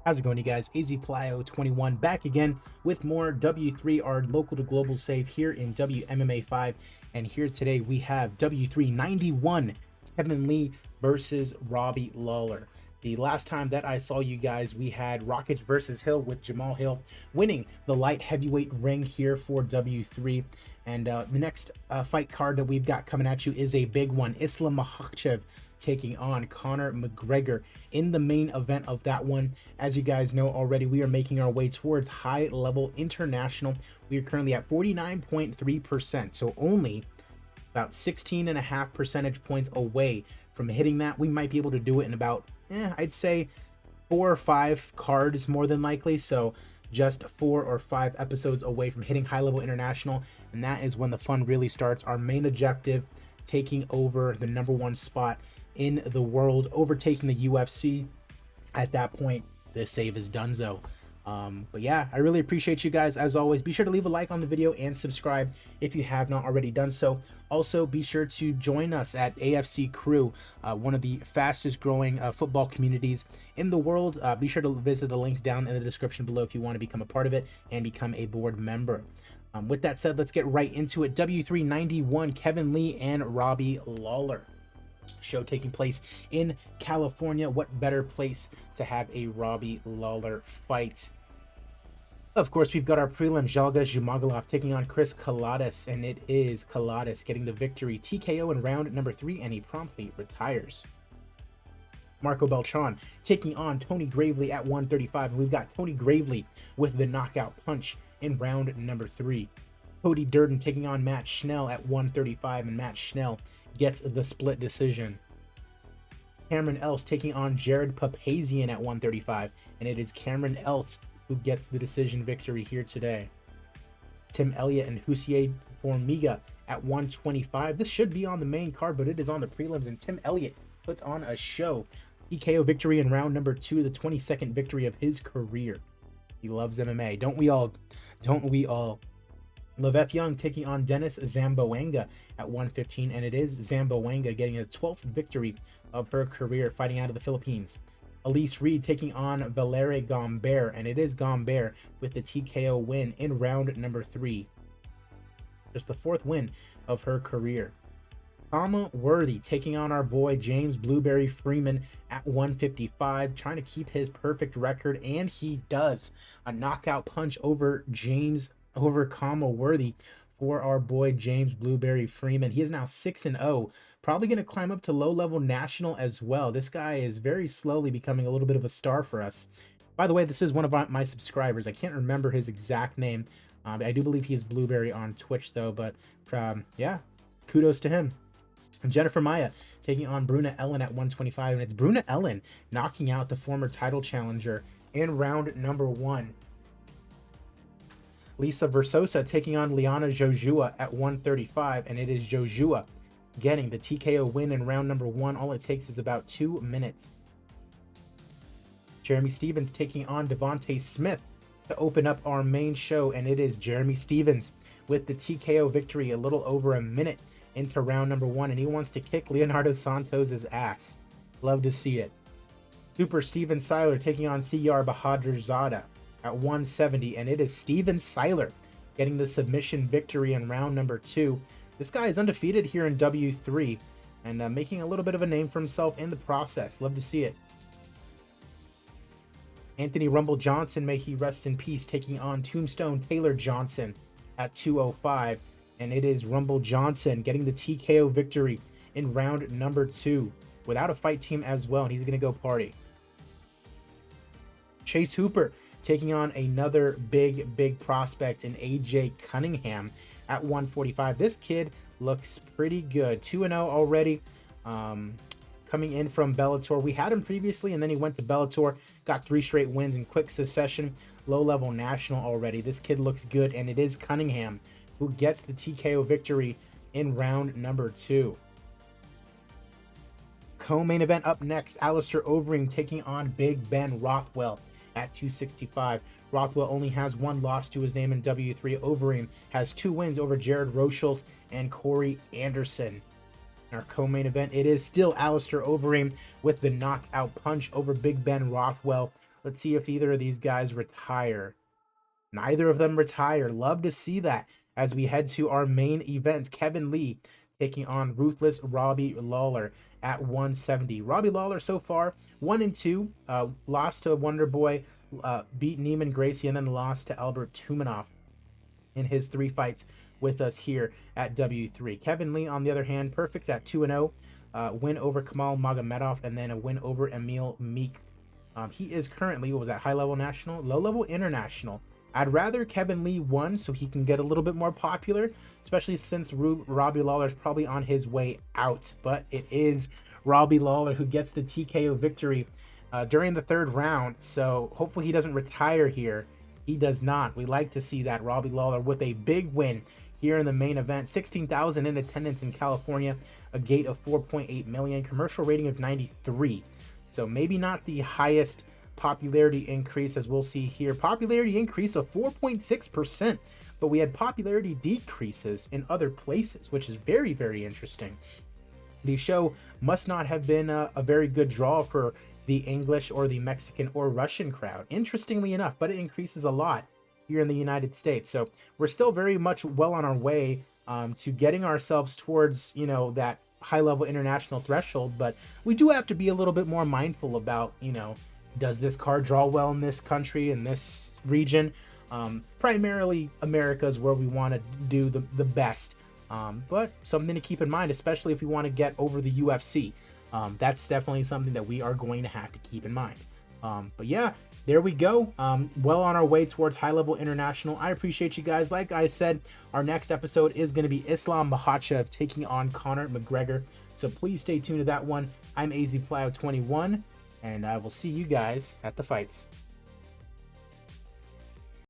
How's it going, you guys? AZPlyo21 back again with more W3, our local to global save here in WMMA 5. And here today we have W391 Kevin Lee versus Robbie Lawler. The last time that I saw you guys, we had Rockets versus Hill with Jamal Hill winning the light heavyweight ring here for W3. And the next fight card that we've got coming at you is a big one. Islam Makhachev taking on Conor McGregor in the main event of that one. As you guys know already, we are making our way towards high level international. We are currently at 49.3%, so only about 16.5 percentage points away from hitting that. We might be able to do it in about, I'd say 4 or 5 cards more than likely. So just 4 or 5 episodes away from hitting high level international, and that is when the fun really starts. Our main objective, taking over the #1 spot in the world, overtaking the UFC. At that point, the save is donezo. But yeah, I really appreciate you guys. As always, be sure to leave a like on the video and subscribe if you have not already done so. Also, be sure to join us at AFC Crew, one of the fastest growing football communities in the world. Be sure to visit the links down in the description below if you want to become a part of it and become a board member. With that said, let's get right into it. W391, Kevin Lee and Robbie Lawler. Show taking place in California. What better place to have a Robbie Lawler fight? Of course, we've got our prelim, Jalga Zhumagulov taking on Chris Kaladas, and it is Kaladas getting the victory. TKO in round number 3, and he promptly retires. Marco Beltran taking on Tony Gravely at 135, and we've got Tony Gravely with the knockout punch in round number 3. Cody Durden taking on Matt Schnell at 135, and Matt Schnell gets the split decision. Cameron Else taking on Jared Papazian at 135, and it is Cameron Else who gets the decision victory here today. Tim Elliott and Hussier Formiga at 125. This should be on the main card, but it is on the prelims, and Tim Elliott puts on a show. TKO victory in round number 2, the 22nd victory of his career. He loves MMA. Don't we all? Don't we all? Leveth Young taking on Dennis Zamboanga at 115, and it is Zamboanga getting a 12th victory of her career, fighting out of the Philippines. Elise Reed taking on Valerie Gambert, and it is Gambert with the TKO win in round number 3. Just the 4th win of her career. Kama Worthy taking on our boy James Blueberry Freeman at 155, trying to keep his perfect record, and he does. A knockout punch over Kama Worthy for our boy James Blueberry Freeman. He is now 6-0, probably going to climb up to low-level national as well. This guy is very slowly becoming a little bit of a star for us. By the way, this is one of my subscribers. I can't remember his exact name. I do believe he is Blueberry on Twitch, though, but yeah, kudos to him. Jennifer Maya taking on Bruna Ellen at 125, and it's Bruna Ellen knocking out the former title challenger in round number 1. Lisa Versosa taking on Liana Jojua at 135, and it is Jojua getting the TKO win in round number 1. All it takes is about 2 minutes. Jeremy Stevens taking on Devontae Smith to open up our main show, and it is Jeremy Stevens with the TKO victory a little over a minute into round number 1, and he wants to kick Leonardo Santos' ass. Love to see it. Super Steven Seiler taking on CR Bahadurzada at 170, and it is Steven Seiler getting the submission victory in round number 2. This guy is undefeated here in W3 and making a little bit of a name for himself in the process. Love to see it. Anthony Rumble Johnson, may he rest in peace, taking on Tombstone Taylor Johnson at 205, and it is Rumble Johnson getting the TKO victory in round number 2 without a fight team as well, and he's going to go party. Chase Hooper taking on another big prospect in AJ Cunningham at 145. This kid looks pretty good. 2-0 already. Coming in from Bellator. We had him previously, and then he went to Bellator, got 3 straight wins in quick succession. Low-level national already. This kid looks good, and it is Cunningham who gets the TKO victory in round number 2. Co-main event up next, Alistair Overeem taking on Big Ben Rothwell at 265. Rothwell only has 1 loss to his name in W3. Overeem has 2 wins over Jared Rosholt and Corey Anderson. In our co-main event, it is still Alistair Overeem with the knockout punch over Big Ben Rothwell. Let's see if either of these guys retire. Neither of them retire. Love to see that as we head to our main event. Kevin Lee taking on ruthless Robbie Lawler at 170. Robbie Lawler so far 1-2, lost to Wonder Boy, beat Neiman Gracie, and then lost to Albert Tumanov in his 3 fights with us here at W3. Kevin Lee, on the other hand, perfect at 2-0, win over Kamal Magomedov, and then a win over Emil Meek. He is currently, what was that, high-level national? Low-level international. I'd rather Kevin Lee won so he can get a little bit more popular, especially since Robbie Lawler is probably on his way out. But it is Robbie Lawler who gets the TKO victory during the 3rd round. So hopefully he doesn't retire here. He does not. We like to see that. Robbie Lawler with a big win here in the main event. 16,000 in attendance in California, a gate of 4.8 million, commercial rating of 93. So maybe not the highest popularity increase, as we'll see here. Popularity increase of 4.6%, but we had popularity decreases in other places, which is very, very interesting. The show must not have been a very good draw for the English or the Mexican or Russian crowd, interestingly enough, but it increases a lot here in the United States. So we're still very much well on our way to getting ourselves towards, you know, that high-level international threshold, but we do have to be a little bit more mindful about, you know, does this card draw well in this country, in this region? Primarily America is where we want to do the best, but something to keep in mind, especially if we want to get over the UFC. That's definitely something that we are going to have to keep in mind. But yeah, there we go. Well on our way towards high-level international. I appreciate you guys. Like I said, our next episode is going to be Islam Makhachev taking on Conor McGregor. So please stay tuned to that one. I'm AZPlyo21, and I will see you guys at the fights.